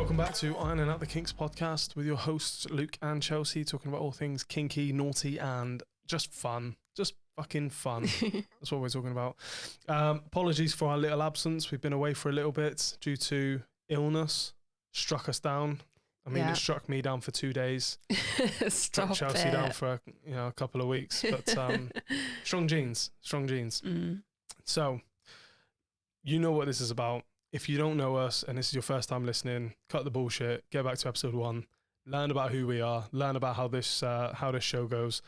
Welcome back to Ironing Out the Kinks podcast with your hosts Luke and Chelsea, talking about all things kinky, naughty, and just fun. Just fucking fun. That's what we're talking about. Apologies for our little absence. We've been away for a little bit due to illness. Struck us down. I mean, It struck me down for 2 days. Struck Chelsea down for a couple of weeks. But strong genes. So, you know what this is about. If you don't know us and this is your first time listening, cut the bullshit, get back to episode 1, learn about who we are, learn about how this show goes,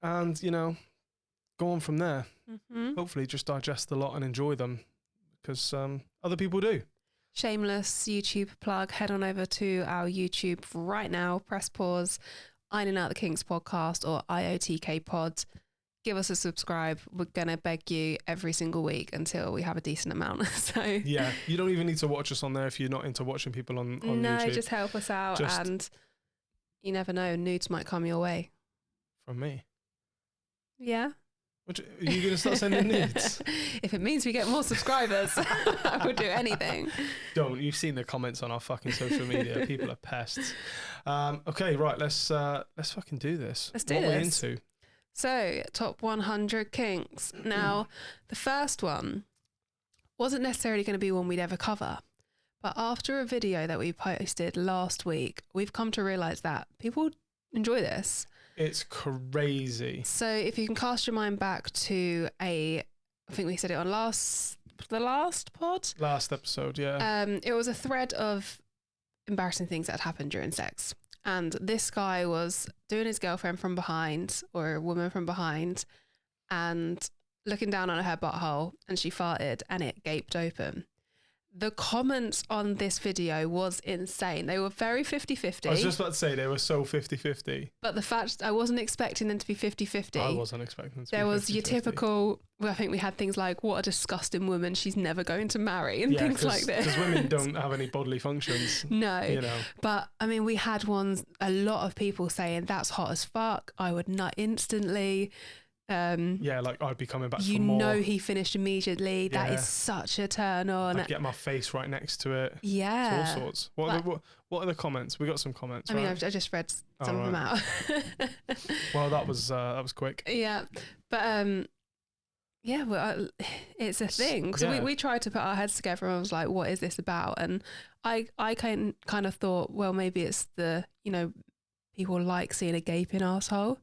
and, go on from there. Mm-hmm. Hopefully just digest a lot and enjoy them because other people do. Shameless YouTube plug. Head on over to our YouTube right now. Press pause. Ironing Out the Kinks podcast or IOTK pod. Give us a subscribe. We're going to beg you every single week until we have a decent amount. So yeah, you don't even need to watch us on there if you're not into watching people on YouTube. No, just help us out and you never know, nudes might come your way. From me? Yeah. Are you going to start sending nudes? If it means we get more subscribers, I would do anything. Don't. You've seen the comments on our fucking social media. People are pests. Okay, right. Let's fucking do this. Let's do this. What are we into? So, top 100 kinks. Now, the first one wasn't necessarily going to be one we'd ever cover. But after a video that we posted last week, we've come to realise that people enjoy this. It's crazy. So if you can cast your mind back to I think we said it on the last pod? Last episode, yeah. It was a thread of embarrassing things that happened during sex. And this guy was doing his girlfriend from behind, or a woman from behind, and looking down on her butthole, and she farted and it gaped open. The comments on this video was insane. They were very 50-50. I was just about to say they were so 50-50. But the fact, I wasn't expecting them to be 50-50. I wasn't expecting them to there be 50-50. was your typical, I think we had things like, what a disgusting woman she's never going to marry, and things like this. Because women don't have any bodily functions. No. But I mean, we had a lot of people saying, that's hot as fuck. I would nut instantly. Like I'd be coming back for more. You know he finished immediately. Yeah. That is such a turn on. I'd get my face right next to it. Yeah. It's all sorts. What are the comments? We got some comments, I mean, I just read some of them out. Well, that was quick. Yeah. But it's a thing. So we tried to put our heads together and I was like, what is this about? And I kind of thought, well, maybe it's the, people like seeing a gaping arsehole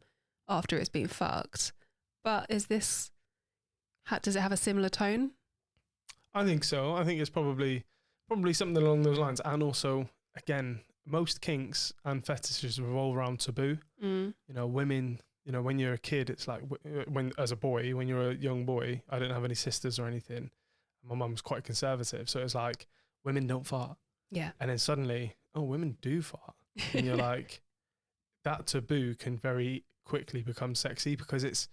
after it's been fucked. But does it have a similar tone? I think so. I think it's probably something along those lines. And also, again, most kinks and fetishes revolve around taboo. Mm. Women, when you're a kid, it's like when you're a young boy, I didn't have any sisters or anything. My mum was quite conservative. So it's like, women don't fart. Yeah. And then suddenly, women do fart. And you're like, that taboo can very quickly become sexy because it's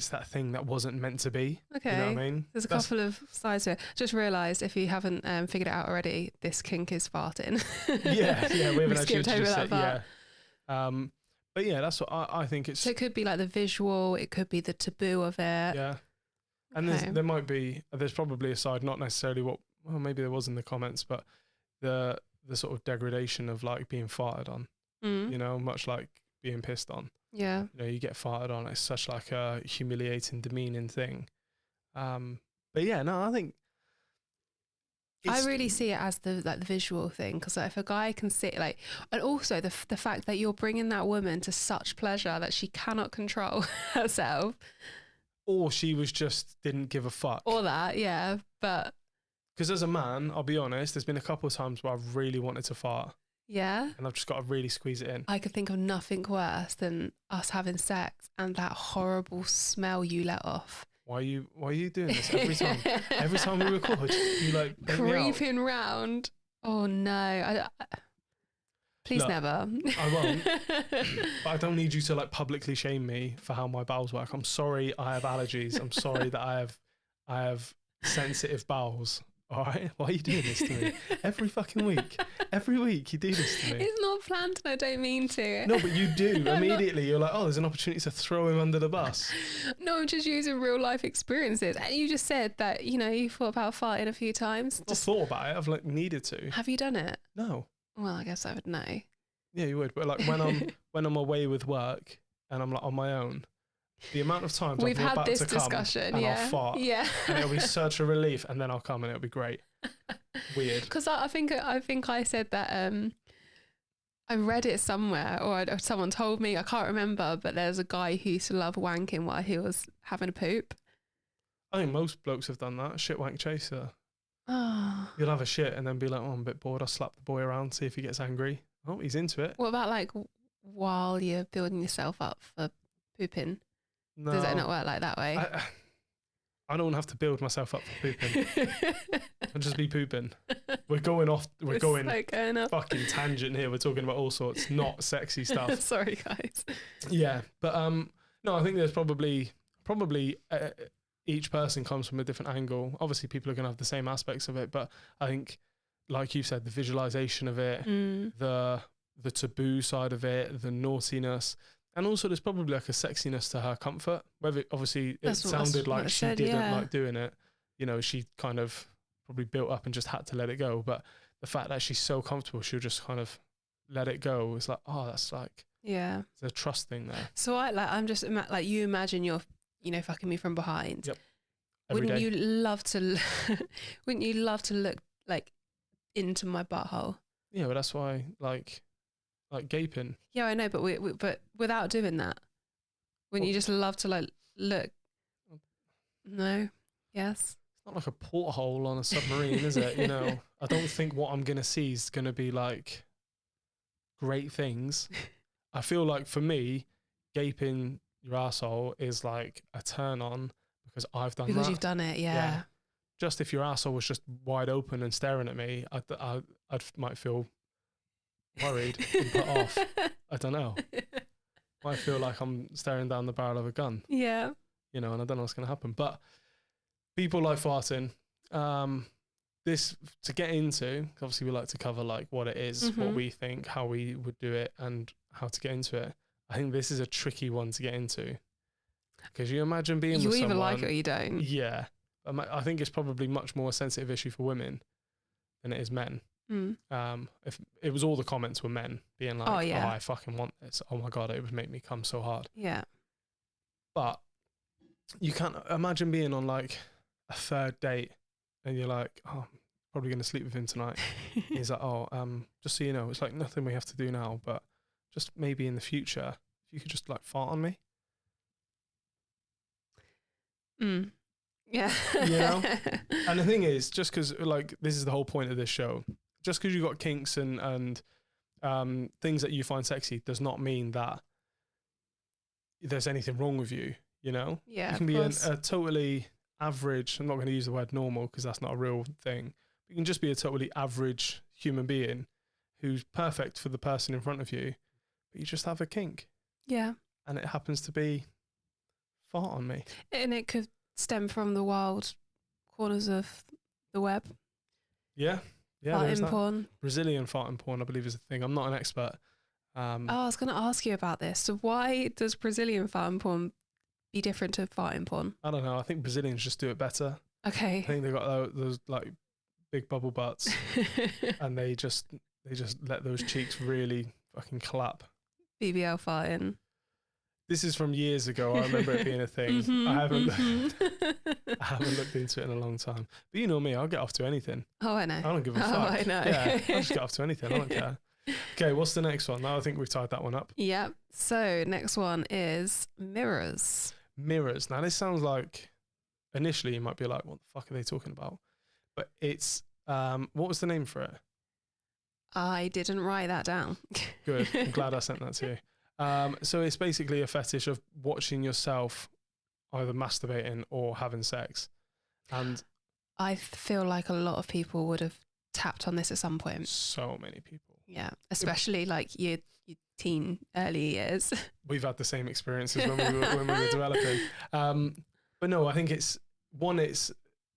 that thing that wasn't meant to be. Okay. You know what I mean? There's a couple of sides to it. Just realised, if you haven't figured it out already, this kink is farting. yeah, we haven't actually skipped over that part. Yeah. But yeah, that's what I think it's... So it could be like the visual, it could be the taboo of it. Yeah. And there's probably a side, not necessarily maybe there was in the comments, but the sort of degradation of like being farted on, much like being pissed on. Yeah. You get farted on. It's such like a humiliating, demeaning thing. But yeah, no, I think I really see it as the visual thing, because if a guy can sit and also the fact that you're bringing that woman to such pleasure that she cannot control herself, or she didn't give a fuck, or that, yeah. But because as a man, I'll be honest, there's been a couple of times where I've really wanted to fart. Yeah. And I've just got to really squeeze it in. I could think of nothing worse than us having sex and that horrible smell you let off. Why are you doing this every time? Every time we record, you like creeping round. Oh no. Please never. I won't. But I don't need you to like publicly shame me for how my bowels work. I'm sorry I have allergies. I'm sorry that I have sensitive bowels. All right, why are you doing this to me every fucking week? Every week you do this to me. It's not planned and I don't mean to. No, but you do. Immediately you're like, oh, there's an opportunity to throw him under the bus. No, I'm just using real life experiences. And you just said that, you thought about farting a few times. I've thought about it. I've like needed to. Have you done it? No. Well, I guess I would know. Yeah, you would. But like when I'm away with work and I'm like on my own, the amount of times We've I'm had about this to come discussion, and I'll fart, yeah, and it'll be such a relief, and then I'll come and it'll be great. Weird. Because I think I said that I read it somewhere, or someone told me, I can't remember, but there's a guy who used to love wanking while he was having a poop. I think most blokes have done that. Shit wank chaser. Oh. You'll have a shit and then be like, oh, I'm a bit bored. I'll slap the boy around, see if he gets angry. Oh, he's into it. What about like while you're building yourself up for pooping? No, Does it not work like that way? I don't have to build myself up for pooping. I'll just be pooping. We're going off. We're going fucking tangent here. We're talking about all sorts, not sexy stuff. Sorry, guys. Yeah, but no, I think there's probably each person comes from a different angle. Obviously, people are going to have the same aspects of it, but I think, like you said, the visualization of it, the taboo side of it, the naughtiness. And also there's probably like a sexiness to her comfort. Whether obviously it sounded like she didn't like doing it. She kind of probably built up and just had to let it go. But the fact that she's so comfortable, she'll just kind of let it go. It's like, oh, that's like, yeah, there's a trust thing there. So I'm just like, you imagine you're, fucking me from behind. Yep. Wouldn't you love to look like into my butthole? Yeah, but that's why like gaping. Yeah, I know, but but without doing that, wouldn't you just love to like look? No. Yes. It's not like a porthole on a submarine, is it? I don't think what I'm gonna see is gonna be like great things. I feel like for me, gaping your asshole is like a turn on because I've done that. Because you've done it, yeah. Just if your asshole was just wide open and staring at me, I might feel worried and put off. I don't know. Might feel like I'm staring down the barrel of a gun. Yeah. And I don't know what's going to happen. But people like farting. This to get into, obviously we like to cover like what it is, what we think, how we would do it, and how to get into it. I think this is a tricky one to get into. Because you imagine being with someone. You either like it or you don't. Yeah. I think it's probably much more a sensitive issue for women than it is men. If it was all the comments were men being like, oh, I fucking want this. Oh my God, it would make me come so hard. Yeah. But you can't imagine being on like a third date and you're like, oh, I'm probably going to sleep with him tonight. He's like, oh, just so you know, it's like nothing we have to do now, but just maybe in the future, if you could just like fart on me. Yeah. And the thing is, just because like this is the whole point of this show, just because you've got kinks and things that you find sexy does not mean that there's anything wrong with you, Yeah. You can be a totally average, I'm not going to use the word normal because that's not a real thing. You can just be a totally average human being who's perfect for the person in front of you, but you just have a kink. Yeah. And it happens to be fart on me. And it could stem from the wild corners of the web. Yeah. Yeah. Farting porn. Brazilian farting porn, I believe, is a thing. I'm not an expert. I was going to ask you about this. So why does Brazilian farting porn be different to farting porn? I don't know. I think Brazilians just do it better. Okay. I think they got those like big bubble butts and they just let those cheeks really fucking clap. BBL farting. This is from years ago. I remember it being a thing. I haven't looked into it in a long time. But you know me, I'll get off to anything. Oh, I know. I don't give a fuck. Oh, I know. Yeah, I'll just get off to anything. I don't care. Okay, what's the next one? Now I think we've tied that one up. Yep. So next one is mirrors. Mirrors. Now this sounds like, initially you might be like, what the fuck are they talking about? But it's, what was the name for it? I didn't write that down. Good. I'm glad I sent that to you. So it's basically a fetish of watching yourself either masturbating or having sex. And I feel like a lot of people would have tapped on this at some point. So many people. Yeah. Especially like your teen early years. We've had the same experiences when we were developing. But no, I think it's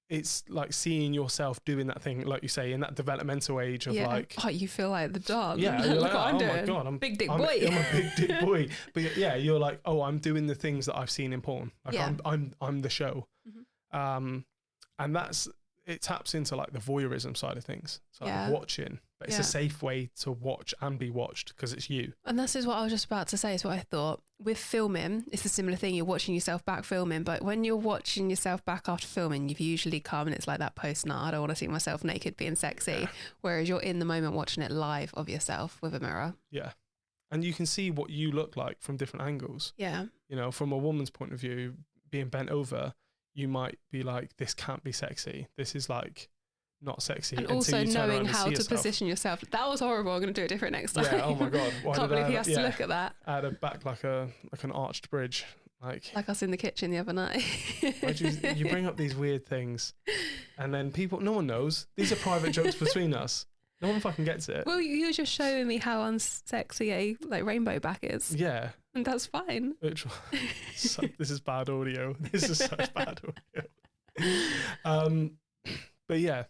it's like seeing yourself doing that thing, like you say, in that developmental age of like, oh, you feel like the dog. yeah, you're Look like, what I'm doing. my God, I'm big dick I'm, boy. I'm a big dick boy. But yeah, you're like, oh, I'm doing the things that I've seen in porn. Like Yeah. I'm the show. Mhm. And it taps into like the voyeurism side of things. So like Yeah. watching, but it's a safe way to watch and be watched because it's you. And this is what I was just about to say, is what I thought. With filming, it's a similar thing. You're watching yourself back filming, but when you're watching yourself back after filming, you've usually come and it's like that post, I don't want to see myself naked being sexy. Yeah. Whereas you're in the moment watching it live of yourself with a mirror. Yeah. And you can see what you look like from different angles. Yeah. You know, from a woman's point of view, being bent over, you might be like, this can't be sexy. This is like not sexy. And Until also you turn knowing around and how see to yourself. position yourself. That was horrible. I'm going to do it different next time. Yeah, oh my God. Can't believe he has to look at that. I had a back like an arched bridge. Like us in the kitchen the other night. you bring up these weird things and then no one knows. These are private jokes between us. No one fucking gets it. Well, you were just showing me how unsexy a like rainbow back is. Yeah. And that's fine. This is bad audio. This is such bad audio. But yeah,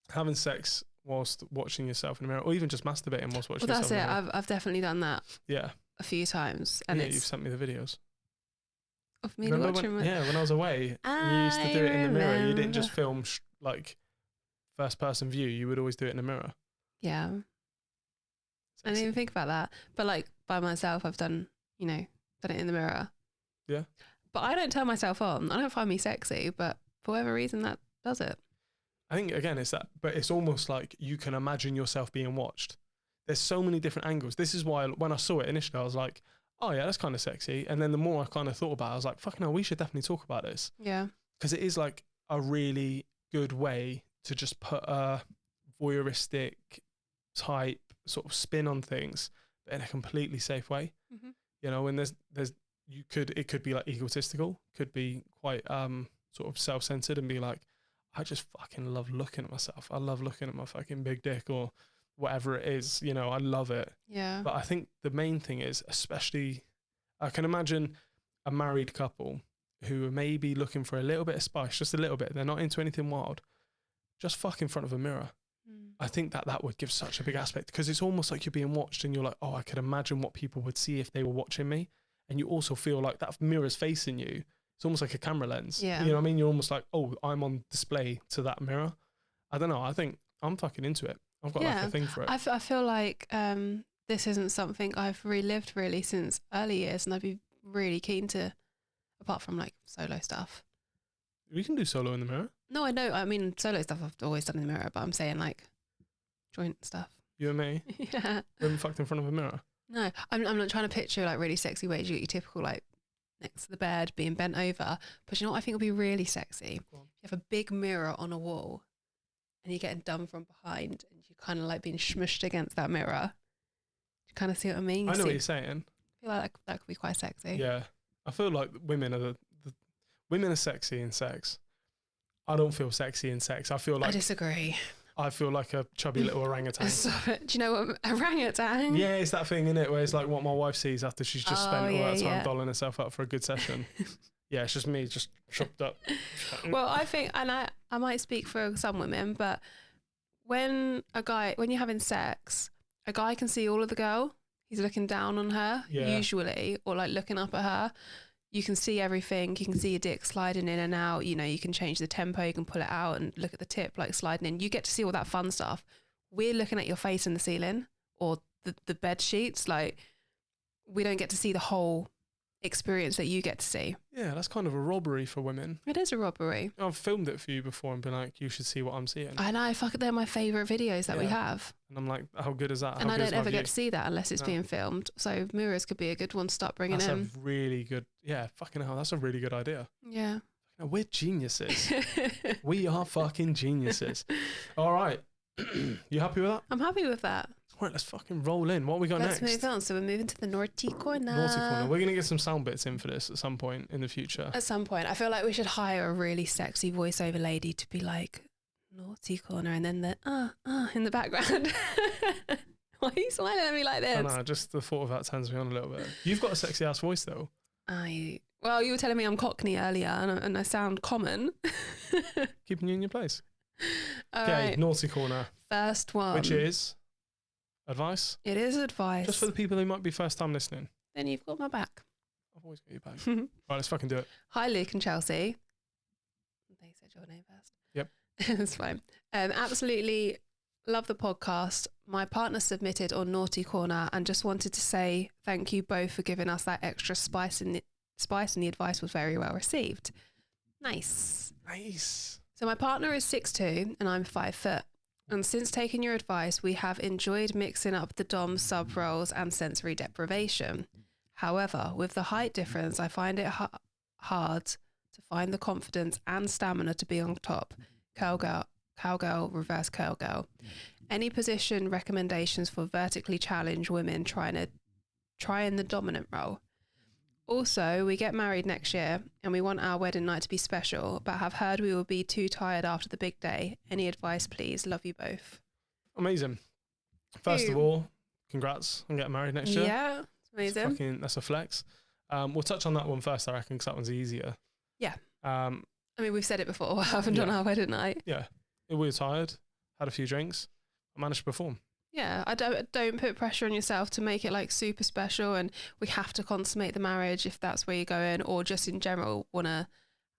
having sex whilst watching yourself in the mirror, or even just masturbating whilst watching yourself in the mirror. That's it. I've definitely done that. Yeah. A few times. And you've sent me the videos. Of me Remember watching when I was away, you used to do it in the mirror. You didn't just film like first person view. You would always do it in the mirror. Yeah. I didn't even think about that. But like by myself, I've done it in the mirror. Yeah. But I don't turn myself on. I don't find me sexy, but for whatever reason that does it. I think again it's that, but it's almost like you can imagine yourself being watched. There's so many different angles. This is why when I saw it initially, I was like, oh yeah, that's kind of sexy. And then the more I kind of thought about it, I was like, fuck no, we should definitely talk about this. Yeah. Because it is like a really good way to just put a voyeuristic type sort of spin on things, but in a completely safe way. Mm-hmm. You know, and it could be like egotistical, could be quite sort of self-centered and be like, I just fucking love looking at myself. I love looking at my fucking big dick or whatever it is, you know, I love it. Yeah. But I think the main thing is, especially, I can imagine a married couple who are maybe looking for a little bit of spice, just a little bit. They're not into anything wild. Just fuck in front of a mirror. I think that would give such a big aspect because it's almost like you're being watched and you're like, oh, I could imagine what people would see if they were watching me. And you also feel like that mirror's facing you. It's almost like a camera lens. Yeah. You know what I mean? You're almost like, oh, I'm on display to that mirror. I don't know. I think I'm fucking into it. I've got like a thing for it. I feel like this isn't something I've relived really since early years, and I'd be really keen to, apart from like solo stuff. We can do solo in the mirror. No, I know. I mean, solo stuff I've always done in the mirror, but I'm saying like joint stuff. You and me? Yeah. We haven't fucked in front of a mirror. No, I'm not trying to picture like really sexy ways. You get your typical like next to the bed, being bent over. But you know what I think would be really sexy? You have a big mirror on a wall and you're getting done from behind and you're kind of like being smushed against that mirror. You kind of see what I mean? I know what you're saying. I feel like that could be quite sexy. Yeah. I feel like women are women are sexy in sex. I don't feel sexy in sex. I feel like I disagree. I feel like a chubby little orangutan. Do you know what orangutan? Yeah, it's that thing in it where it's like what my wife sees after she's just spent all that time yeah. dolling herself up for a good session. Yeah, it's just me, just chopped up. Well, I think, and I might speak for some women, but when you're having sex, a guy can see all of the girl. He's looking down on her, usually, or like looking up at her. You can see everything. You can see your dick sliding in and out. You know, you can change the tempo. You can pull it out and look at the tip, like sliding in. You get to see all that fun stuff. We're looking at your face in the ceiling or the bed sheets. Like, we don't get to see the whole experience that you get to see. Yeah, that's kind of a robbery for women. It is a robbery. I've filmed it for you before and been like, you should see what I'm seeing. I know, they're my favourite videos that we have. And I'm like, how good is that? And I don't ever get to see that unless it's being filmed. So mirrors could be a good one to start bringing in. That's a really good, fucking hell, that's a really good idea. Yeah. We're geniuses. We are fucking geniuses. All right. You happy with that? I'm happy with that. All right, let's fucking roll in. What we got next? Let's move on. So we're moving to the naughty corner. Naughty corner. We're going to get some sound bits in for this at some point in the future. At some point. I feel like we should hire a really sexy voiceover lady to be like, naughty corner, and then the in the background. Why are you smiling at me like this? I know, just the thought of that turns me on a little bit. You've got a sexy ass voice though. Well, Well, you were telling me I'm Cockney earlier and I sound common. Keeping you in your place. All Okay, right. naughty corner. First one. Which is advice. It is advice. Just for the people who might be first time listening. Then you've got my back. I've always got your back. Right, let's fucking do it. Hi, Luke and Chelsea. They said your name first. Yep. It's fine. Absolutely love the podcast. My partner submitted on Naughty Corner and just wanted to say thank you both for giving us that extra spice, and the advice was very well received. Nice. So my partner is 6'2" and I'm 5 foot. And since taking your advice, we have enjoyed mixing up the dom sub roles and sensory deprivation. However, with the height difference, I find it hard to find the confidence and stamina to be on top. Cowgirl, reverse cowgirl. Any position recommendations for vertically challenged women trying the dominant role? Also, we get married next year and we want our wedding night to be special, but have heard we will be too tired after the big day. Any advice, please? Love you both. Amazing. First of all, congrats on getting married next year. Yeah, it's amazing. That's a flex. We'll touch on that one first, I reckon, because that one's easier. Yeah. I mean, we've said it before. What happened on our wedding night? Yeah. We were tired, had a few drinks, I managed to perform. Yeah, I don't put pressure on yourself to make it like super special and we have to consummate the marriage if that's where you're going, or just in general want to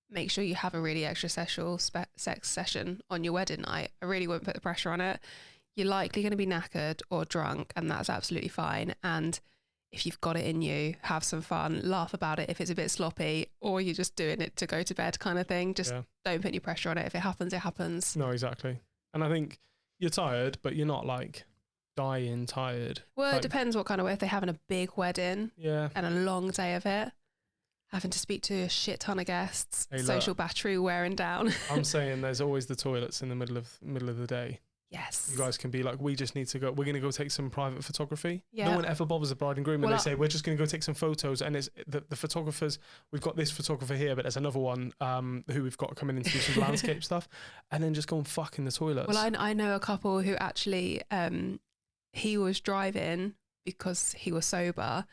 make sure you have a really extra sexual sex session on your wedding night. I really wouldn't put the pressure on it. You're likely going to be knackered or drunk and that's absolutely fine. And if you've got it in you, have some fun, laugh about it if it's a bit sloppy, or you're just doing it to go to bed kind of thing. Just don't put any pressure on it. If it happens, it happens. No, exactly. And I think you're tired, but you're not like dying tired. Well, like, it depends what kind of way. If they're having a big wedding and a long day of it, having to speak to a shit ton of guests, social battery wearing down. I'm saying there's always the toilets in the middle of the day. Yes. You guys can be like, we just need to go, we're going to go take some private photography. Yeah. No one ever bothers the bride and groom and they say, we're just going to go take some photos. And it's the photographers, we've got this photographer here, but there's another one who we've got coming in to do some landscape stuff. And then just go and fuck in the toilets. Well, I know a couple who actually, he was driving because he was sober.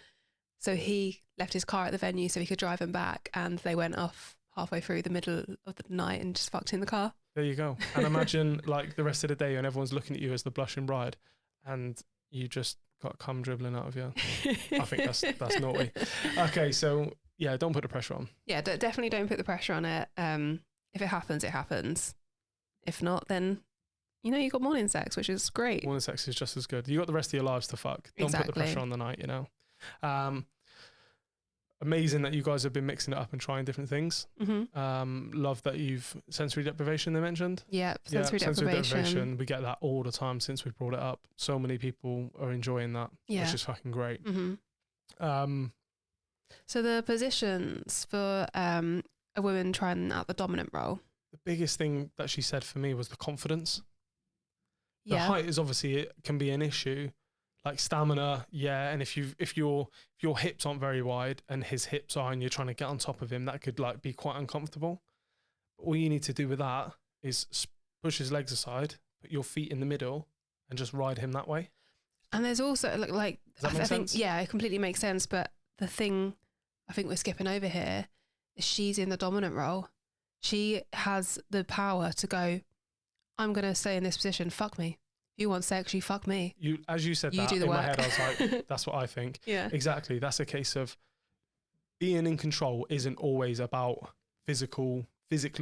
So he left his car at the venue so he could drive him back. And they went off halfway through the middle of the night and just fucked in the car. There you go. And imagine like the rest of the day and everyone's looking at you as the blushing bride and you just got cum dribbling out of you. I think that's naughty. Okay, so yeah, don't put the pressure on. Yeah, definitely don't put the pressure on it. If it happens, it happens. If not, then you got morning sex, which is great. Morning sex is just as good. You got the rest of your lives to fuck. Don't put the pressure on the night, Amazing that you guys have been mixing it up and trying different things. Mm-hmm. Love that you've sensory deprivation they mentioned. Yeah, sensory deprivation. We get that all the time since we brought it up. So many people are enjoying that, which is fucking great. Mm-hmm. So the positions for a woman trying out the dominant role. The biggest thing that she said for me was the confidence. The Yeah. height is obviously, it can be an issue. Like stamina, and if your hips aren't very wide and his hips are and you're trying to get on top of him, that could like be quite uncomfortable. But all you need to do with that is push his legs aside, put your feet in the middle and just ride him that way. And there's also like Does that make sense? think it completely makes sense. But the thing I think we're skipping over here is she's in the dominant role. She has the power to go, I'm going to stay in this position, fuck me. If you want sex, you fuck me. As you said you that, do the in work. my head I was like, that's what I think. Yeah. Exactly. That's a case of being in control isn't always about physically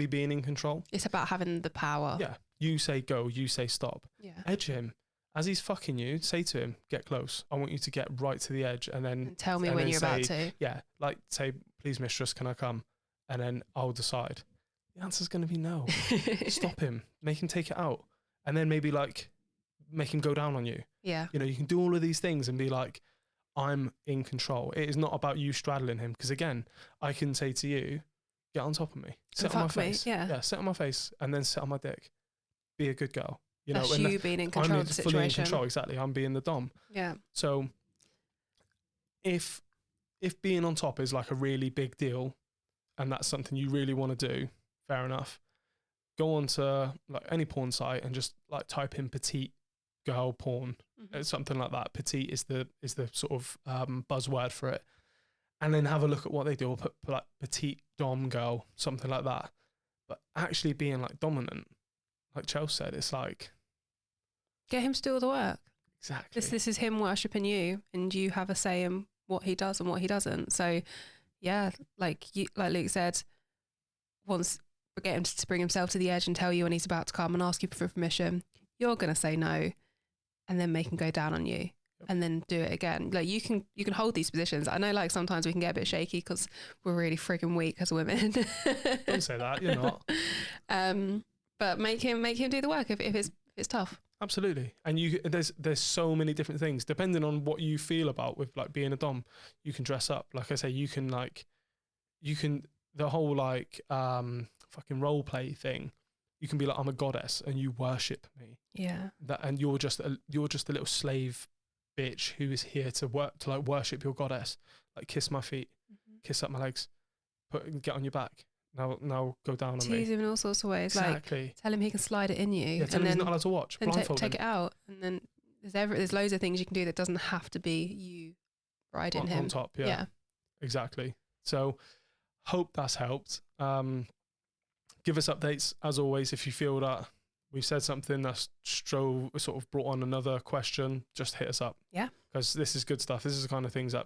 being in control. It's about having the power. Yeah. You say go, you say stop. Yeah. Edge him. As he's fucking you, say to him, get close. I want you to get right to the edge and then And tell me when you're about to. Yeah. Like say, please mistress, can I come? And then I'll decide. The answer's going to be no. Stop him. Make him take it out. And then maybe like make him go down on you. Yeah. You can do all of these things and be like, I'm in control. It is not about you straddling him. Because again, I can say to you, get on top of me. Sit on my face. Yeah, sit on my face and then sit on my dick. Be a good girl. That's you being in control of the situation. Fully in control, exactly. I'm being the dom. Yeah. So if being on top is like a really big deal and that's something you really want to do, fair enough. Go on to like any porn site and just like type in petite girl porn, something like that. Petite is the sort of buzzword for it, and then have a look at what they do, or put like petite dom girl, something like that. But actually being like dominant, like Chelsea said, it's like, get him to do all the work. exactly. This is him worshipping you, and you have a say in what he does and what he doesn't. So yeah, like Luke said, once get him to bring himself to the edge and tell you when he's about to come and ask you for permission, you're gonna say no, and then make him go down on you. And then do it again. Like you can hold these positions. I know, like sometimes we can get a bit shaky because we're really frigging weak as women. Don't say that. You're not. But make him do the work if it's tough. Absolutely. And there's so many different things depending on what you feel about with like being a dom. You can dress up. Like I say, you can the whole like fucking role play thing. You can be like, I'm a goddess and you worship me. Yeah. And you're just a little slave bitch who is here to worship your goddess. Like, kiss my feet, kiss up my legs, get on your back. Now go down on me. Tease him in all sorts of ways. Exactly. Like, tell him he can slide it in you. Yeah, tell him he's not allowed to watch. Then Blindfold take him. it out, and then there's loads of things you can do that doesn't have to be you riding him on top. Yeah, exactly. So hope that's helped. Give us updates as always if you feel that we've said something that's sort of brought on another question. Just hit us up. Yeah, because this is good stuff. This is the kind of things that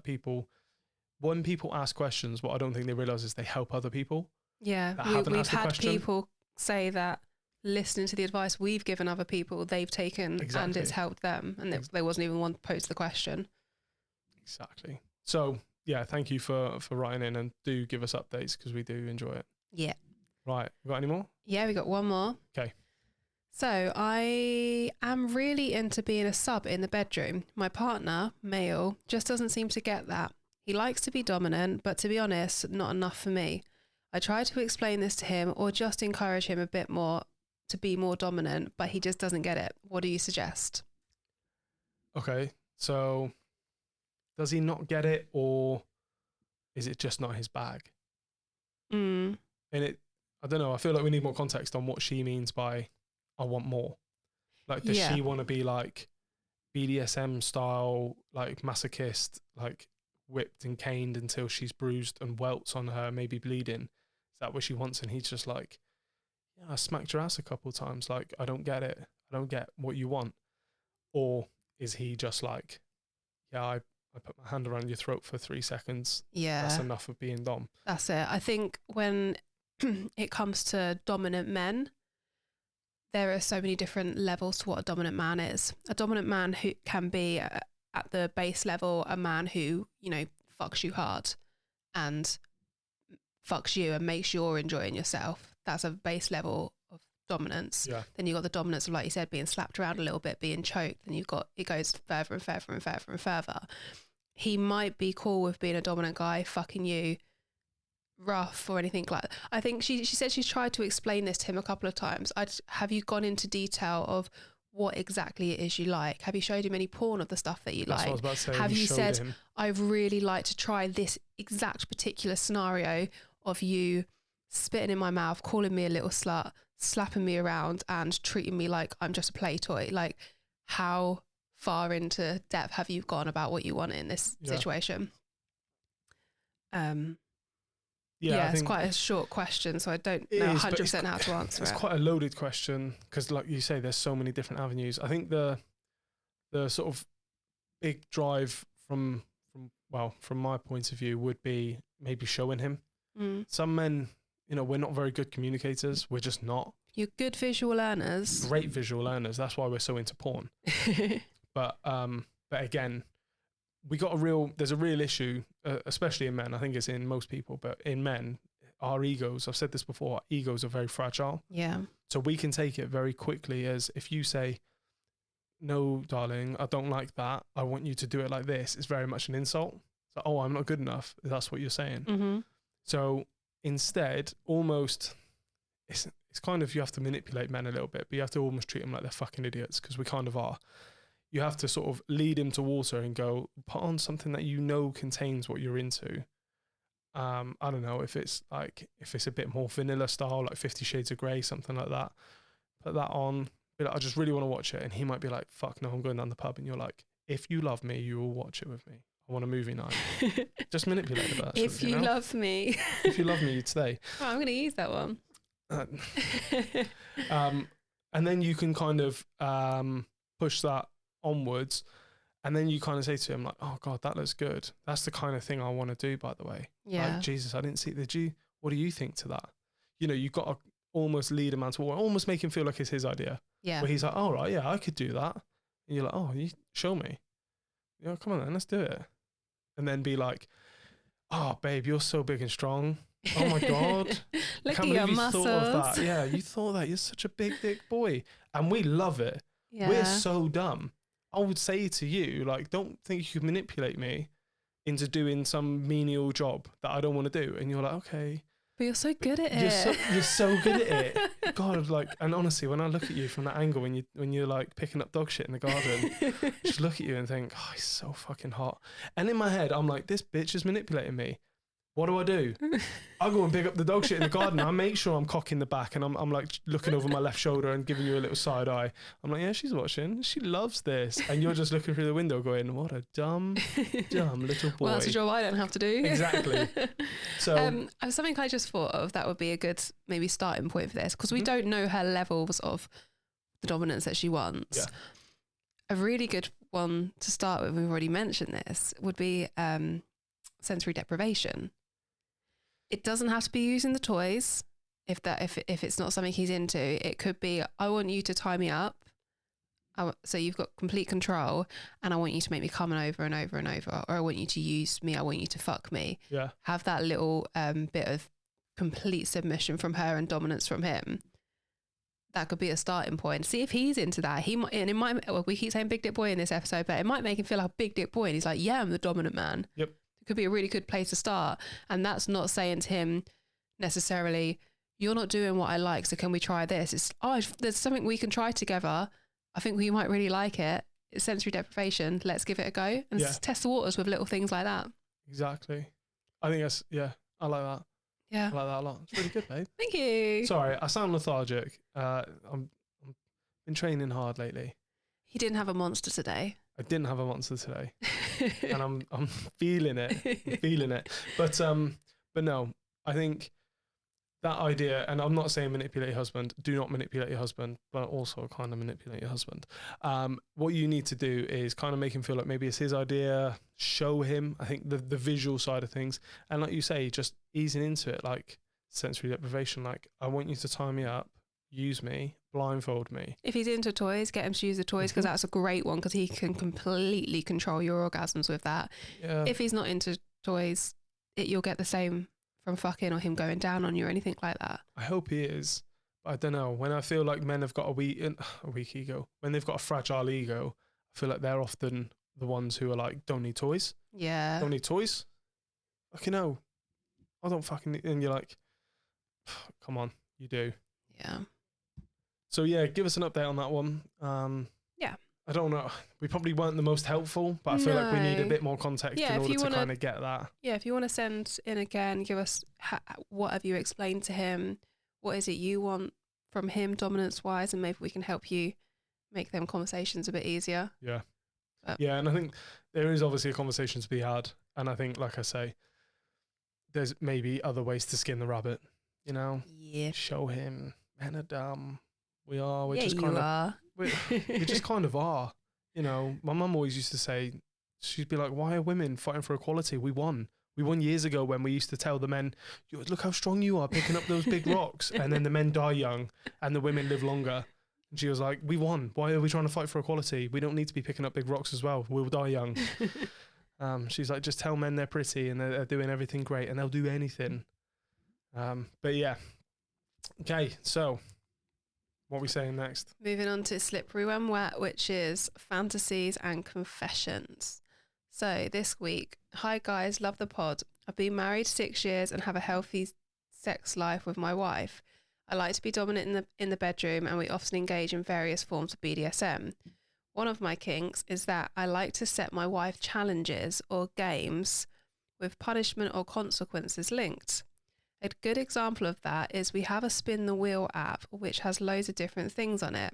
when people ask questions, what I don't think they realize is they help other people. Yeah, we've had people say that listening to the advice we've given other people, they've taken and it's helped them, and there wasn't even one to pose the question. Exactly. So yeah, thank you for writing in, and do give us updates because we do enjoy it. Yeah. Right. We got any more? Yeah, we got one more. Okay. So I am really into being a sub in the bedroom. My partner, male, just doesn't seem to get that. He likes to be dominant, but to be honest, not enough for me. I try to explain this to him or just encourage him a bit more to be more dominant, but he just doesn't get it. What do you suggest? Okay. So does he not get it, or is it just not his bag? And I don't know. I feel like we need more context on what she means by I want more. Like, does she want to be like BDSM style, like masochist, like whipped and caned until she's bruised and welts on her, maybe bleeding? Is that what she wants? And he's just like, yeah, I smacked your ass a couple of times. Like, I don't get it. I don't get what you want. Or is he just like, yeah, I put my hand around your throat for 3 seconds. Yeah. That's enough of being dom. That's it. I think when it comes to dominant men, there are so many different levels to what a dominant man is. A dominant man who can be at the base level, a man who, fucks you hard and fucks you and makes you enjoying yourself. That's a base level of dominance. Yeah. Then you've got the dominance of, like you said, being slapped around a little bit, being choked, and it goes further and further and further and further. He might be cool with being a dominant guy, fucking you rough or anything like that. I think she said she's tried to explain this to him a couple of times. Have you gone into detail of what exactly it is you like? Have you showed him any porn of the stuff that you That's like? what I was about to say. Have you said, him? I'd really like to try this exact particular scenario of you spitting in my mouth, calling me a little slut, slapping me around and treating me like I'm just a play toy? Like, how far into depth have you gone about what you want in this situation? Yeah, it's quite a short question, so I don't know 100% how to answer it. It's quite a loaded question because, like you say, there's so many different avenues. I think the sort of big drive from my point of view would be maybe showing him. Some men, we're not very good communicators. We're just not. You're good visual learners. Great visual learners. That's why we're so into porn. But again, there's a real issue, especially in men. I think it's in most people, but in men, our egos, I've said this before, our egos are very fragile. Yeah. So we can take it very quickly as if you say, no, darling, I don't like that. I want you to do it like this. It's very much an insult. So, oh, I'm not good enough. That's what you're saying. Mm-hmm. So instead, almost, it's kind of, you have to manipulate men a little bit, but you have to almost treat them like they're fucking idiots, because we kind of are. You have to sort of lead him to water and go, put on something that contains what you're into. I don't know if it's a bit more vanilla style, like 50 Shades of Grey, something like that. Put that on. Be like, I just really want to watch it. And he might be like, fuck no, I'm going down the pub. And you're like, if you love me, you will watch it with me. I want a movie night. Just manipulate the person. If you love me. If you love me, you'd stay. Oh, I'm going to use that one. And then you can kind of push that onwards. And then you kind of say to him, like, oh, God, that looks good. That's the kind of thing I want to do, by the way. Yeah. Like, Jesus, I didn't see the what do you think to that? You know, you've got to almost lead a man to war, almost make him feel like it's his idea. Yeah. Where he's like, all right, yeah, I could do that. And you're like, oh, you show me. You know, come on then, let's do it. And then be like, oh, babe, you're so big and strong. Oh my God. Look at your muscles. Thought of that. Yeah, you thought that. You're such a big dick boy. And we love it. Yeah. We're so dumb. I would say to you, like, don't think you can manipulate me into doing some menial job that I don't want to do. And you're like, okay. But you're so good at it. You're so good at it. God, like, and honestly, when I look at you from that angle, when you're like picking up dog shit in the garden, just look at you and think, oh, he's so fucking hot. And in my head, I'm like, this bitch is manipulating me. What do? I go and pick up the dog shit in the garden. I make sure I'm cocking the back and I'm like looking over my left shoulder and giving you a little side eye. I'm like, yeah, she's watching. She loves this. And you're just looking through the window going, what a dumb little boy. Well, that's a job I don't have to do. Exactly. So something I just thought of that would be a good maybe starting point for this, because we don't know her levels of the dominance that she wants. Yeah. A really good one to start with, we've already mentioned this, would be sensory deprivation. It doesn't have to be using the toys. If it's not something he's into, it could be, I want you to tie me up. So you've got complete control, and I want you to make me come over and over and over, or I want you to use me. I want you to fuck me. Yeah. Have that little bit of complete submission from her and dominance from him. That could be a starting point. See if he's into that. He might, and it might. Well, we keep saying big dick boy in this episode, but it might make him feel like a big dick boy, and he's like, yeah, I'm the dominant man. Yep. Could be a really good place to start. And that's not saying to him necessarily, you're not doing what I like, so can we try this? It's, oh, there's something we can try together. I think we might really like it. It's sensory deprivation. Let's give it a go and test the waters with little things like that. Exactly. I think that's, I like that. Yeah. I like that a lot. It's really good, babe. Thank you. Sorry, I sound lethargic. I'm been training hard lately. He didn't have a monster today. I didn't have a monster today. And I'm feeling it. I'm feeling it. But no, I think that idea, and I'm not saying manipulate your husband, do not manipulate your husband, but also kind of manipulate your husband. What you need to do is kind of make him feel like maybe it's his idea, show him, I think the visual side of things. And like you say, just easing into it, like sensory deprivation, like I want you to tie me up, use me, blindfold me. If he's into toys, get him to use the toys, because that's a great one, because he can completely control your orgasms with that. Yeah. If he's not into toys, you'll get the same from fucking or him going down on you or anything like that. I hope he is. But I don't know. When I feel like men have got a weak ego, when they've got a fragile ego, I feel like they're often the ones who are like, don't need toys. Yeah. Don't need toys. Okay, no. I don't fucking need, and you're like, come on, you do. Yeah. So yeah, give us an update on that one. Yeah. I don't know. We probably weren't the most helpful, but I feel like we need a bit more context in order to kind of get that. Yeah, if you want to send in again, give us what have you explained to him? What is it you want from him dominance-wise? And maybe we can help you make them conversations a bit easier. Yeah. Yeah, and I think there is obviously a conversation to be had. And I think, like I say, there's maybe other ways to skin the rabbit, you know? Yeah. Show him, men are dumb. We are. We're yeah, just you kind are. of. We just kind of are. You know, my mum always used to say, she'd be like, why are women fighting for equality? We won. We won years ago when we used to tell the men, look how strong you are picking up those big rocks. And then the men die young and the women live longer. And she was like, we won. Why are we trying to fight for equality? We don't need to be picking up big rocks as well. We'll die young. She's like, just tell men they're pretty and they're doing everything great and they'll do anything. But yeah. Okay, so what are we saying next? Moving on to Slippery When Wet, which is fantasies and confessions. So this week, hi guys, love the pod. I've been married 6 years and have a healthy sex life with my wife. I like to be dominant in the bedroom, and we often engage in various forms of BDSM. One of my kinks is that I like to set my wife challenges or games with punishment or consequences linked. A good example of that is we have a spin the wheel app which has loads of different things on it.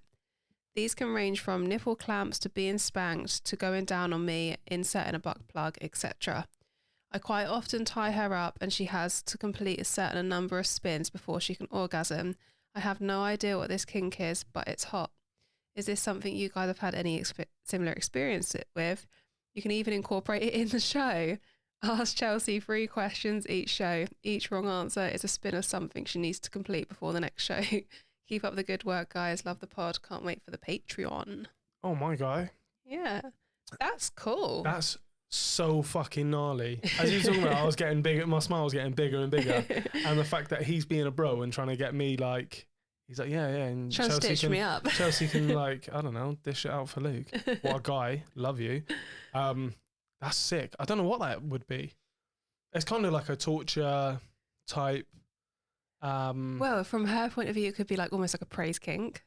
These can range from nipple clamps to being spanked to going down on me, inserting a butt plug, etc. I quite often tie her up and she has to complete a certain number of spins before she can orgasm. I have no idea what this kink is, but it's hot. Is this something you guys have had any similar experience with? You can even incorporate it in the show. Ask Chelsea 3 questions each show. Each wrong answer is a spin of something she needs to complete before the next show. Keep up the good work, guys. Love the pod. Can't wait for the Patreon. Oh, my guy. Yeah, that's cool. That's so fucking gnarly. As you were talking about, I was getting bigger. My smile was getting bigger and bigger. And the fact that he's being a bro and trying to get me like, he's like, yeah. And trying Chelsea to stitch me up. Chelsea can like, I don't know, dish it out for Luke. What a guy. Love you. That's sick. I don't know what that would be. It's kind of like a torture type. Well, from her point of view, it could be like almost like a praise kink.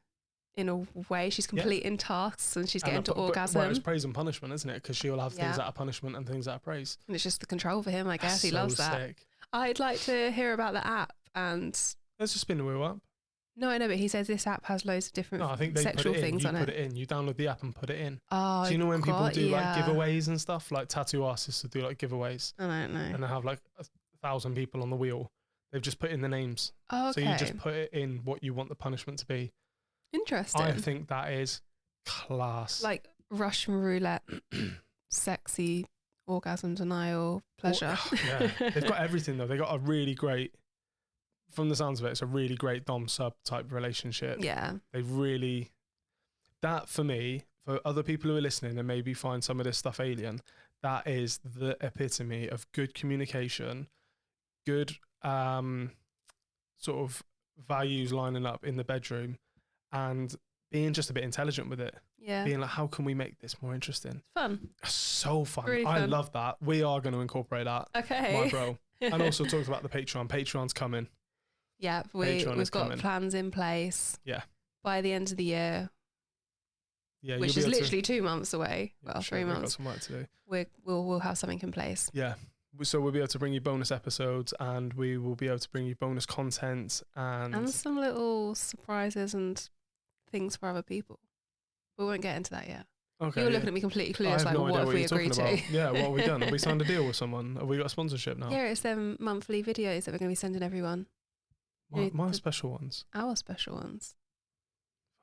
In a way, she's completing tasks and she's getting to orgasm. Well, it's praise and punishment, isn't it? Because she'll have things that are punishment and things that are praise. And it's just the control for him, I guess. He loves that. Sick. I'd like to hear about the app. And let's just spin the wheel up. No, I know, but he says this app has loads of different I think they sexual put it in. things You on put it. it in. You download the app and put it in. Oh, so you know when people do like yeah. giveaways and stuff, like tattoo artists will do like giveaways. I don't know. And they have like 1,000 people on the wheel. They've just put in the names. Oh, okay. So you just put it in what you want the punishment to be. Interesting. I think that is class. Like Russian roulette, sexy orgasm denial, pleasure. Yeah, they've got everything though. They got a really great, from the sounds of it, it's a really great dom sub type relationship. Yeah. They really, that for me, for other people who are listening and maybe find some of this stuff alien, that is the epitome of good communication, good sort of values lining up in the bedroom, and being just a bit intelligent with it. Yeah. Being like, how can we make this more interesting? Fun. So fun. Really I fun. love that. We are going to incorporate that. Okay. My bro. And also talked about the Patreon. Patreon's coming. Yeah, we've got plans in place. Yeah. By the end of the year. Yeah, which is literally 2 months away. Yeah, well, sure, 3 months. We've got some work to do. We'll have something in place. Yeah. So we'll be able to bring you bonus episodes, and we will be able to bring you bonus content and some little surprises and things for other people. We won't get into that yet. Okay. You were looking at me completely clueless, like, what have we agreed to? Yeah, what have we done? Have we signed a deal with someone? Have we got a sponsorship now? Yeah, it's them monthly videos that we're going to be sending everyone. My special ones. Our special ones.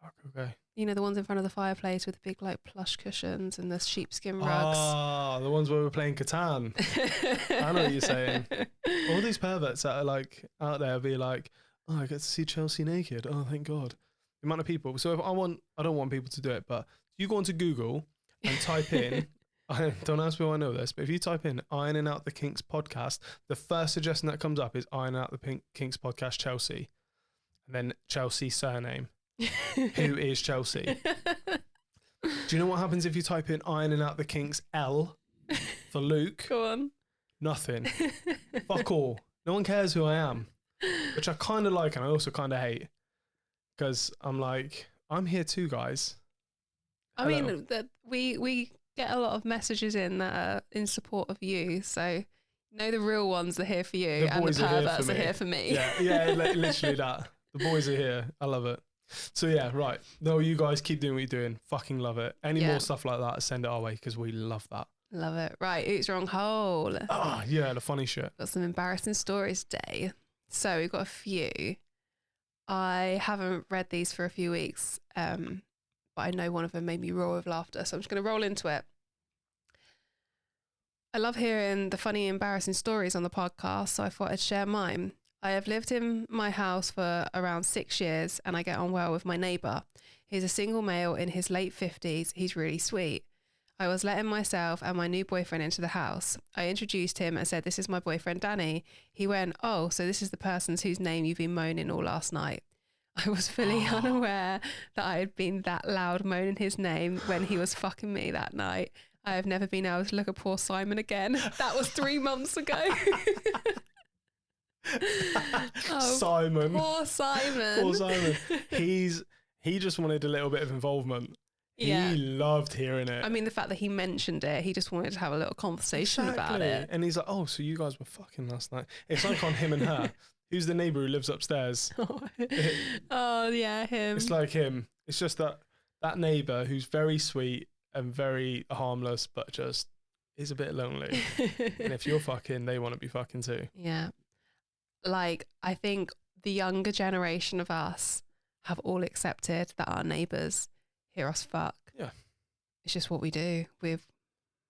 Fuck, okay. You know, the ones in front of the fireplace with the big, like, plush cushions and the sheepskin rugs. Ah, the ones where we're playing Catan. I know what you're saying. All these perverts that are, like, out there be like, oh, I get to see Chelsea naked. Oh, thank God. The amount of people. So if I don't want people to do it, but you go onto Google and type in, don't ask me why I know this, but if you type in Ironing Out the Kinks podcast, the first suggestion that comes up is Ironing Out the Kinks podcast Chelsea. And then Chelsea's surname. Who is Chelsea? Do you know what happens if you type in Ironing Out the Kinks L for Luke? Go on. Nothing. Fuck all. No one cares who I am. Which I kind of like and I also kind of hate. Because I'm like, I'm here too, guys. Hello. I mean, we get a lot of messages in that are in support of you. So, the real ones are here for you, and the perverts are here for me. Yeah, literally that. The boys are here. I love it. So yeah, right. No, you guys keep doing what you're doing. Fucking love it. Any more stuff like that, send it our way because we love that. Love it. Right, Oots Wrong Hole. Ah, yeah, the funny shit. Got some embarrassing stories today. So we've got a few. I haven't read these for a few weeks, but I know one of them made me roar with laughter, so I'm just going to roll into it. I love hearing the funny, embarrassing stories on the podcast, so I thought I'd share mine. I have lived in my house for around 6 years and I get on well with my neighbour. He's a single male in his late 50s. He's really sweet. I was letting myself and my new boyfriend into the house. I introduced him and said, "This is my boyfriend, Danny." He went, "Oh, so this is the person whose name you've been moaning all last night." I was fully unaware that I had been that loud moaning his name when he was fucking me that night. I have never been able to look at poor Simon again. That was 3 months ago. Simon. Poor Simon. Poor Simon. He just wanted a little bit of involvement. Yeah. He loved hearing it. I mean, the fact that he mentioned it, he just wanted to have a little conversation about it. And he's like, "Oh, so you guys were fucking last night." It's like on Him and Her. Who's the neighbour who lives upstairs? Oh, yeah, him. It's like him. It's just that that neighbour who's very sweet and very harmless, but just is a bit lonely. And if you're fucking, they want to be fucking too. Yeah. Like, I think the younger generation of us have all accepted that our neighbours hear us fuck. Yeah. It's just what we do. We've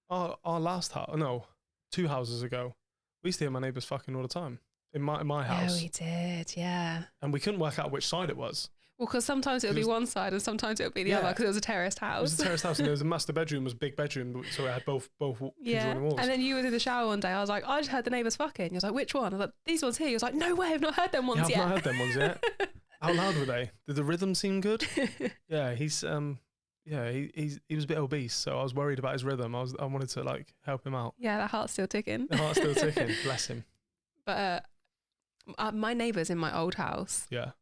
Our last house, no, 2 houses ago, we used to hear my neighbours fucking all the time in my house. Yeah, we did. Yeah. And we couldn't work out which side it was. Well, because sometimes it would be one side and sometimes it would be the other because it was a terraced house. It was a terraced house, and there was a master bedroom, was a big bedroom, so it had both conjoining walls. And then you were in the shower one day. I was like, I just heard the neighbours fucking. You was like, which one? I was like, these ones here. You was like, no way, I've not heard them ones yet. I've not heard them ones yet. How loud were they? Did the rhythm seem good? Yeah, he was a bit obese, so I was worried about his rhythm. I wanted to like help him out. Yeah, that heart's still ticking. The heart's still ticking. Bless him. But my neighbours in my old house. Yeah.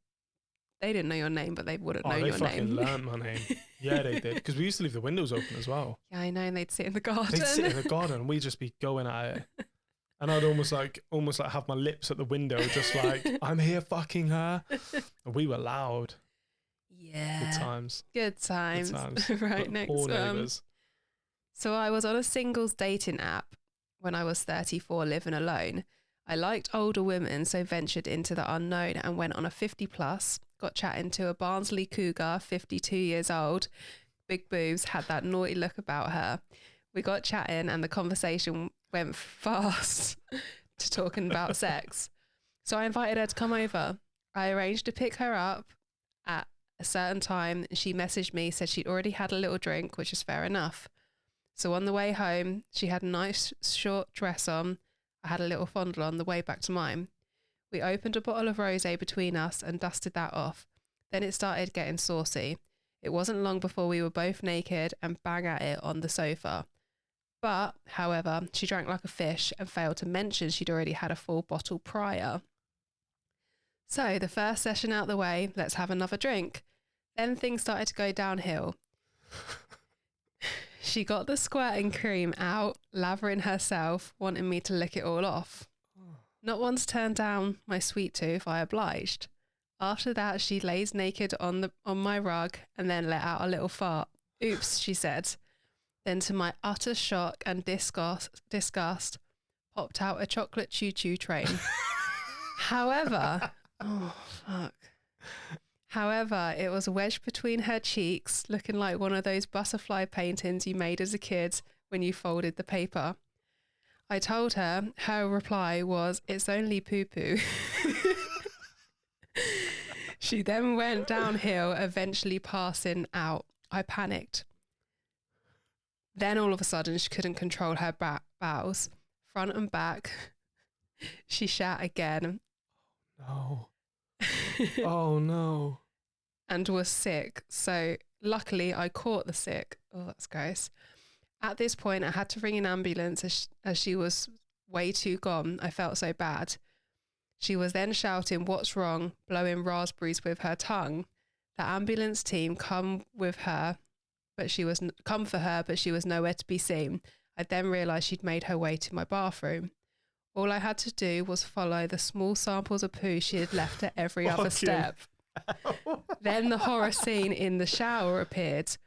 They didn't know your name, but they would have known your your name. They fucking learned my name. Yeah, they did. Because we used to leave the windows open as well. Yeah, I know. And they'd sit in the garden. They'd sit in the garden and we'd just be going at it. And I'd almost like have my lips at the window, just like, I'm here fucking her. And we were loud. Yeah. Good times. Good times. Right, but next poor one. neighbours. So I was on a singles dating app when I was 34, living alone. I liked older women, so ventured into the unknown and went on a 50 plus, got chatting to a Barnsley cougar, 52 years old, big boobs, had that naughty look about her. We got chatting and the conversation went fast to talking about sex. So I invited her to come over. I arranged to pick her up at a certain time. She messaged me, said she'd already had a little drink, which is fair enough. So on the way home, she had a nice short dress on. I had a little fondle on the way back to mine. We opened a bottle of rosé between us and dusted that off. Then it started getting saucy. It wasn't long before we were both naked and bang at it on the sofa. But, however, she drank like a fish and failed to mention she'd already had a full bottle prior. So, the first session out the way, let's have another drink. Then things started to go downhill. She got the squirting cream out, lathering herself, wanting me to lick it all off. Not once turned down my sweet tooth, I obliged. After that, she lays naked on my rug and then let out a little fart. Oops, she said. Then to my utter shock and disgust, popped out a chocolate choo choo train. However, it was wedged between her cheeks, looking like one of those butterfly paintings you made as a kid when you folded the paper. I told her, her reply was, "It's only poo-poo." She then went downhill, eventually passing out. I panicked. Then all of a sudden, she couldn't control her bowels, front and back. She shat again. No. Oh no. And was sick. So luckily I caught the sick. Oh, that's gross. At this point, I had to ring an ambulance as she was way too gone. I felt so bad. She was then shouting, "What's wrong?" blowing raspberries with her tongue. The ambulance team come for her, but she was nowhere to be seen. I then realised she'd made her way to my bathroom. All I had to do was follow the small samples of poo she had left at every other step. Then the horror scene in the shower appeared.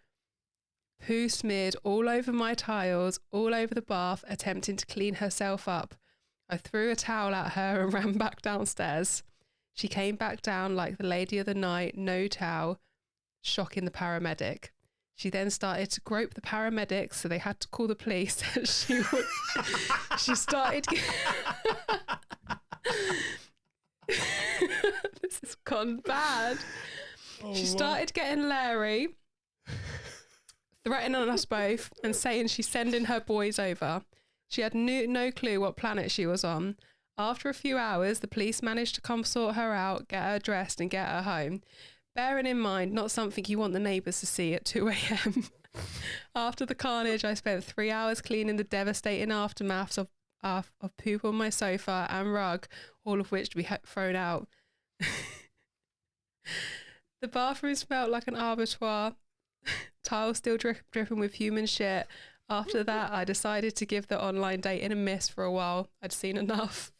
Poo smeared all over my tiles, all over the bath, attempting to clean herself up. I threw a towel at her and ran back downstairs. She came back down like the lady of the night, no towel, shocking the paramedic. She then started to grope the paramedics, so they had to call the police. She started... This has gone bad. She started getting Larry, threatening us both and saying she's sending her boys over. She had no clue what planet she was on. After a few hours, the police managed to come sort her out, get her dressed and get her home. Bearing in mind, not something you want the neighbours to see at 2 a.m. After the carnage, I spent 3 hours cleaning the devastating aftermaths of poop on my sofa and rug, all of which we had thrown out. The bathroom smelled like an abattoir. Tiles still dripping with human shit. After that, I decided to give the online dating a miss for a while. I'd seen enough.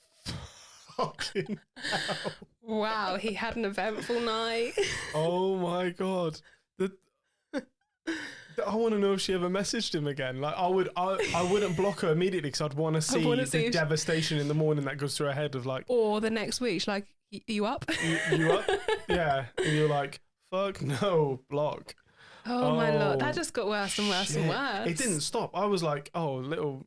Fucking hell. Wow, he had an eventful night. Oh my God. I want to know if she ever messaged him again. Like I wouldn't block her immediately because I'd want to see the devastation in the morning that goes through her head of like. Or the next week, she's like, you up? You up? Yeah. And you're like, fuck no, block. Oh my Lord. That just got worse and worse and worse. It didn't stop. I was like, oh, a little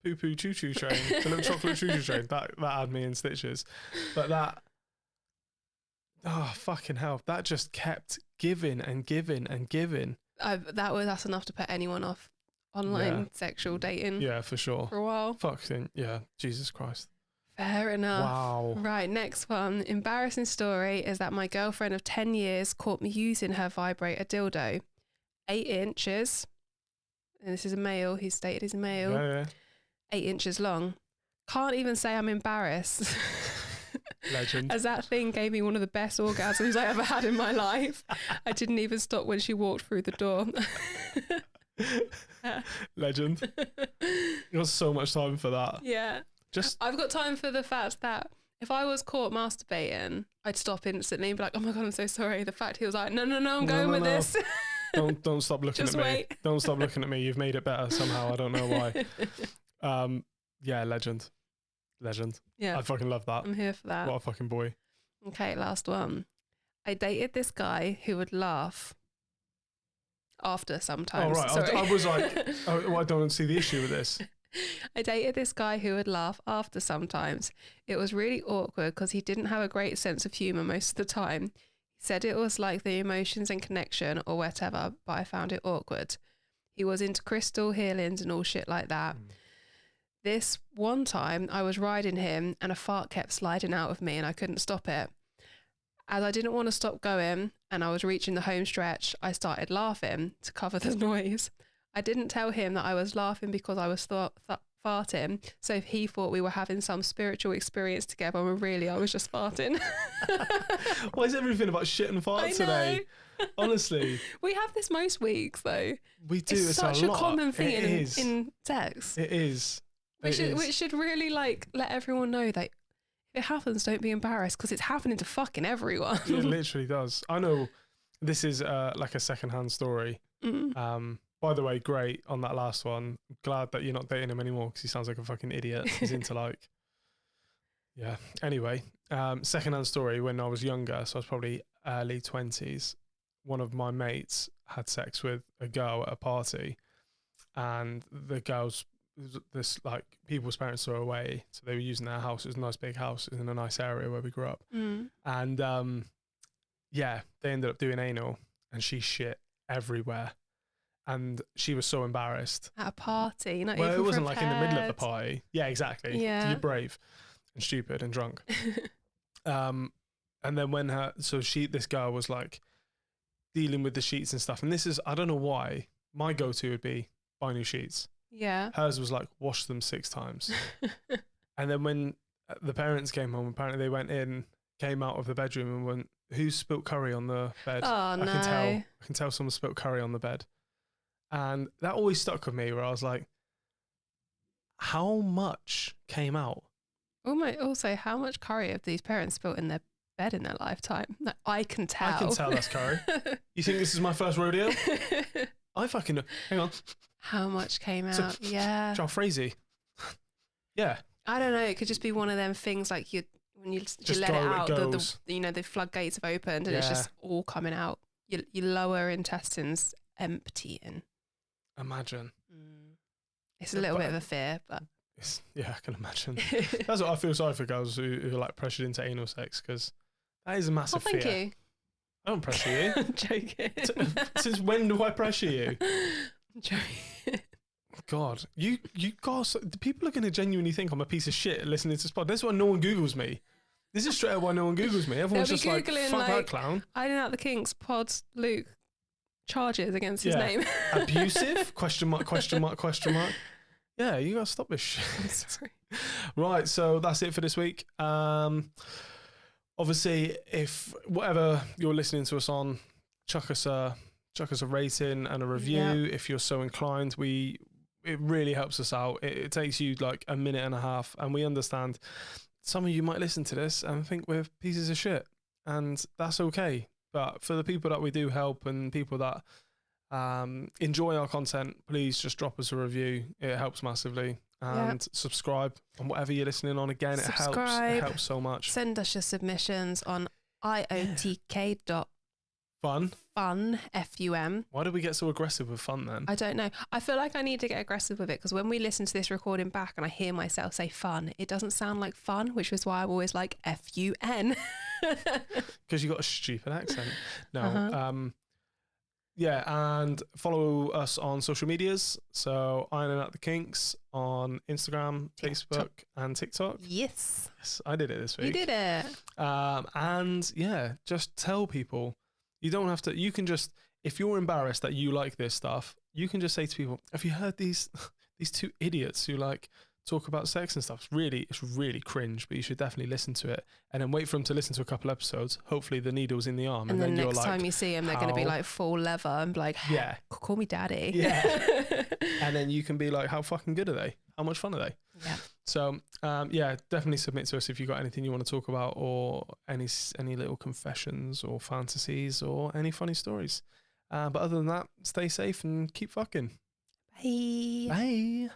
poo-poo choo-choo train. A little chocolate choo-choo train. That had me in stitches. But that, oh, fucking hell. That just kept giving and giving and giving. That's enough to put anyone off online sexual dating. Yeah, for sure. For a while. Fucking, yeah. Jesus Christ. Fair enough. Wow. Right, next one. Embarrassing story is that my girlfriend of 10 years caught me using her vibrator dildo. 8 inches. And this is a male. He's stated he's a male. Yeah. 8 inches long. Can't even say I'm embarrassed. Legend. As that thing gave me one of the best orgasms I ever had in my life. I didn't even stop when she walked through the door. Legend. You got so much time for that. Yeah. I've got time for the fact that if I was caught masturbating, I'd stop instantly and be like, oh my God, I'm so sorry. The fact he was like, no, I'm going with this. Don't stop looking Just at wait. me. Don't stop looking at me. You've made it better somehow. I don't know why. Yeah, legend. Yeah. I fucking love that. I'm here for that. What a fucking boy. Okay, last one. I dated this guy who would laugh after sometimes. Oh, right. Sorry. I was like, I don't see the issue with this. I dated this guy who would laugh after sometimes. It was really awkward because he didn't have a great sense of humour most of the time. He said it was like the emotions and connection or whatever, but I found it awkward. He was into crystal healings and all shit like that. This one time I was riding him and a fart kept sliding out of me and I couldn't stop it. As I didn't want to stop going and I was reaching the home stretch, I started laughing to cover the noise. I didn't tell him that I was laughing because I was farting, so he thought we were having some spiritual experience together when really I was just farting. Why is everything about shit and farts today? Honestly. We have this most weeks though. We do. It's such a common thing in sex. It is. We should really like let everyone know that if it happens, don't be embarrassed because it's happening to fucking everyone. It literally does. I know this is like a secondhand story. By the way, great on that last one. Glad that you're not dating him anymore because he sounds like a fucking idiot. He's into like, yeah. Anyway, secondhand story. When I was younger, so I was probably early 20s, one of my mates had sex with a girl at a party, and the girl's this like people's parents were away, so they were using their house. It was a nice big house. It was in a nice area where we grew up, and yeah, they ended up doing anal, and she shit everywhere. And she was so embarrassed. At a party, not well, even it wasn't prepared. like in the middle of the party. Yeah, exactly. Yeah. You're brave and stupid and drunk. And then when this girl was like dealing with the sheets and stuff. And this is, I don't know why, my go-to would be buy new sheets. Yeah. Hers was like, wash them 6 times. And then when the parents came home, apparently they went in, came out of the bedroom and went, who spilt curry on the bed? Oh, no. I can tell someone spilt curry on the bed. And that always stuck with me where I was like, how much came out? Also, how much curry have these parents spilt in their bed in their lifetime? Like, I can tell. I can tell that's curry. You think this is my first rodeo? I fucking know. Hang on. How much came out? Yeah. Charles Frazee. Yeah. I don't know. It could just be one of them things like when you let it out, the floodgates have opened and it's just all coming out. Your lower intestines emptying. Imagine. It's a little bit of a fear, but yeah, I can imagine. That's what I feel sorry for girls who are like pressured into anal sex, because that is a massive fear. Thank you. I don't pressure you. I'm joking. Since when do I pressure you? I'm joking. God, you guys, people are going to genuinely think I'm a piece of shit listening to this pod. That's why no one Googles me. This is straight up why no one Googles me. Everyone's just like, fuck that clown. I didn't know the Kinks pod Luke charges against his name. Abusive? Question mark. Yeah, you gotta stop this shit. I'm sorry. Right, so that's it for this week. Obviously, if whatever you're listening to us on, chuck us a rating and a review if you're so inclined. It really helps us out. It takes you like a minute and a half, and we understand some of you might listen to this and think we're pieces of shit, and that's okay. But for the people that we do help and people that enjoy our content, please just drop us a review. It helps massively. And subscribe on whatever you're listening on. Again, it helps so much. Send us your submissions on iotk.fun, F-U-M. Why did we get so aggressive with fun then? I don't know. I feel like I need to get aggressive with it because when we listen to this recording back and I hear myself say fun, it doesn't sound like fun, which is why I'm always like F-U-N. Because you got a stupid accent. No. Yeah, and follow us on social medias. So Ironing Out the Kinks on Instagram, Facebook, and TikTok. Yes, I did it this week. You did it. And yeah, just tell people. You don't have to. You can just, if you're embarrassed that you like this stuff, you can just say to people, "Have you heard these two idiots who like talk about sex and stuff? It's really cringe, but you should definitely listen to it." And then wait for them to listen to a couple episodes. Hopefully the needle's in the arm. And then you're next like, time you see them, they're going to be like full leather and be like, hey, call me daddy. Yeah. And then you can be like, how fucking good are they? How much fun are they? Yeah. So, definitely submit to us if you've got anything you want to talk about or any little confessions or fantasies or any funny stories. But other than that, stay safe and keep fucking. Bye. Bye.